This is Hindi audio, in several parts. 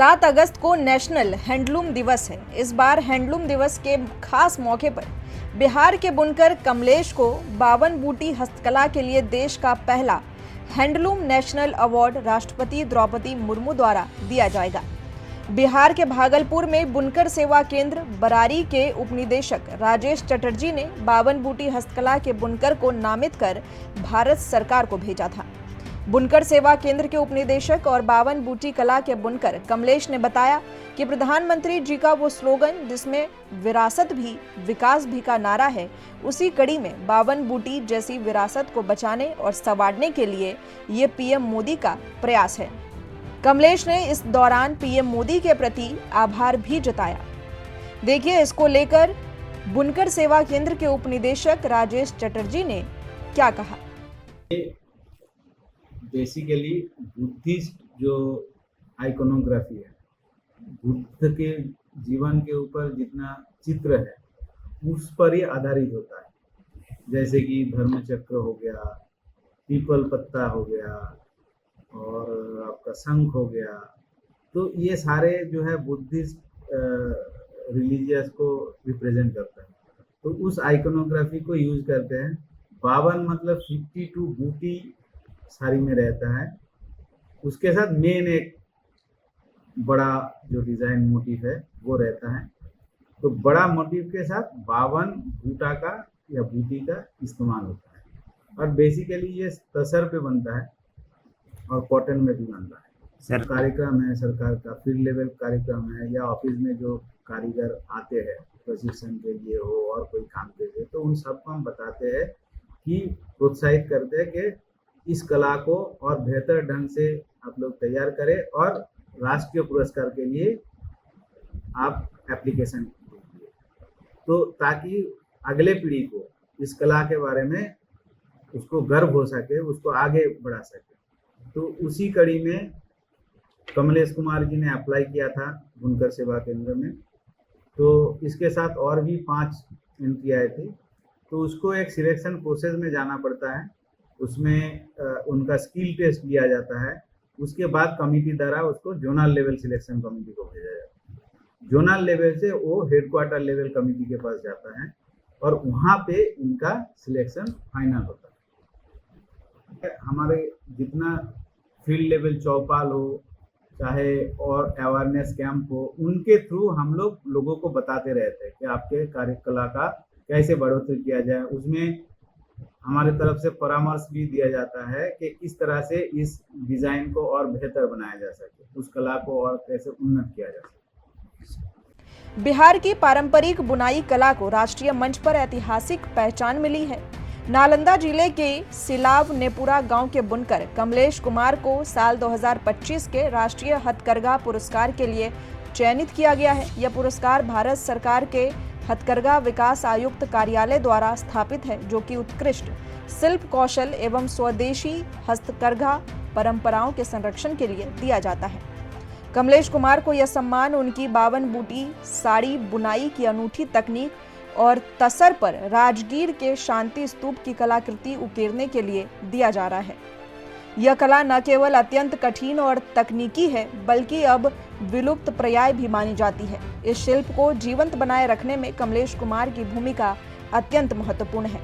7 अगस्त को नेशनल हैंडलूम दिवस है। इस बार हैंडलूम दिवस के खास मौके पर बिहार के बुनकर कमलेश को 52 बूटी हस्तकला के लिए देश का पहला हैंडलूम नेशनल अवार्ड राष्ट्रपति द्रौपदी मुर्मू द्वारा दिया जाएगा। बिहार के भागलपुर में बुनकर सेवा केंद्र बरारी के उपनिदेशक राजेश चटर्जी ने 52 बूटी हस्तकला के बुनकर को नामित कर भारत सरकार को भेजा था। बुनकर सेवा केंद्र के उपनिदेशक और 52 बूटी कला के बुनकर कमलेश ने बताया कि प्रधानमंत्री जी का वो स्लोगन जिसमें विरासत भी विकास भी का नारा है, उसी कड़ी में 52 बूटी जैसी विरासत को बचाने और संवारने के लिए ये पीएम मोदी का प्रयास है। कमलेश ने इस दौरान पीएम मोदी के प्रति आभार भी जताया। देखिए इसको लेकर बुनकर सेवा केंद्र के उपनिदेशक राजेश चटर्जी ने क्या कहा। बेसिकली बुद्धिस्ट जो आइकोनोग्राफी है, बुद्ध के जीवन के ऊपर जितना चित्र है उस पर ही आधारित होता है। जैसे कि धर्मचक्र हो गया, पीपल पत्ता हो गया और आपका शंख हो गया, तो ये सारे जो है बुद्धिस्ट रिलीजियस को रिप्रेजेंट करता है। तो उस आइकोनोग्राफी को यूज करते हैं। 52 मतलब 52 बूटी साड़ी में रहता है। उसके साथ मेन एक बड़ा जो डिजाइन मोटिव है वो रहता है। तो बड़ा मोटिव के साथ 52 बूटा का या बूटी का इस्तेमाल होता है और बेसिकली ये तसर पे बनता है और कॉटन में भी बनता है। सर कार्यक्रम है, सरकार का फील्ड लेवल कार्यक्रम है या ऑफिस में जो कारीगर आते हैं प्रशिक्षण के लिए हो और कोई काम के लिए, तो उन सबको हम बताते हैं कि प्रोत्साहित करते हैं कि इस कला को और बेहतर ढंग से आप लोग तैयार करें और राष्ट्रीय पुरस्कार के लिए आप एप्लीकेशन दीजिए, तो ताकि अगले पीढ़ी को इस कला के बारे में उसको गर्व हो सके, उसको आगे बढ़ा सके। तो उसी कड़ी में कमलेश कुमार जी ने अप्लाई किया था बुनकर सेवा केंद्र में। तो इसके साथ और भी 5 एंट्री आए थे। तो उसको एक सिलेक्शन प्रोसेस में जाना पड़ता है। उसमें उनका स्किल टेस्ट लिया जाता है। उसके बाद कमेटी द्वारा उसको जोनल लेवल सिलेक्शन कमेटी को भेजा जाता है। जोनल लेवल से वो हेडक्वार्टर लेवल कमेटी के पास जाता है और वहाँ पे इनका सिलेक्शन फाइनल होता है। हमारे जितना फील्ड लेवल चौपाल हो चाहे और अवेयरनेस कैंप हो, उनके थ्रू हम लोगों को बताते रहते हैं कि आपके कार्यकला का कैसे बढ़ोतरी किया जाए। उसमें हमारे तरफ से परामर्श भी दिया जाता है कि किस तरह से इस डिजाइन को और बेहतर बनाया जा सके, उस कला को और कैसे उन्नत किया जा सके। बिहार की पारंपरिक बुनाई कला को राष्ट्रीय मंच पर ऐतिहासिक पहचान मिली है। नालंदा जिले के सिलाव नेपुरा गांव के बुनकर कमलेश कुमार को साल 2025 के राष्ट्रीय हथकरघा पुरस्कार के लिए चयनित किया गया है। यह पुरस्कार भारत सरकार के हथकरघा विकास आयुक्त कार्यालय द्वारा स्थापित है, जो कि उत्कृष्ट शिल्प कौशल एवं स्वदेशी हस्तकरघा परंपराओं के संरक्षण के लिए दिया जाता है। कमलेश कुमार को यह सम्मान उनकी 52 बूटी साड़ी बुनाई की अनूठी तकनीक और तसर पर राजगीर के शांति स्तूप की कलाकृति उकेरने के लिए दिया जा रहा है। यह कला न केवल अत्यंत कठिन और तकनीकी है, बल्कि अब विलुप्त प्राय भी मानी जाती है। इस शिल्प को जीवंत बनाए रखने में कमलेश कुमार की भूमिका अत्यंत महत्वपूर्ण है।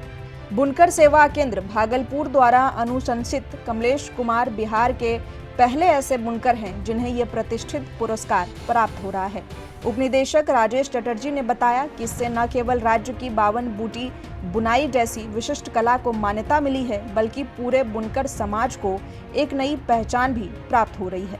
बुनकर सेवा केंद्र भागलपुर द्वारा अनुशंसित कमलेश कुमार बिहार के पहले ऐसे बुनकर हैं जिन्हें यह प्रतिष्ठित पुरस्कार प्राप्त हो रहा है। उपनिदेशक राजेश चटर्जी ने बताया कि इससे न केवल राज्य की 52 बूटी बुनाई जैसी विशिष्ट कला को मान्यता मिली है, बल्कि पूरे बुनकर समाज को एक नई पहचान भी प्राप्त हो रही है।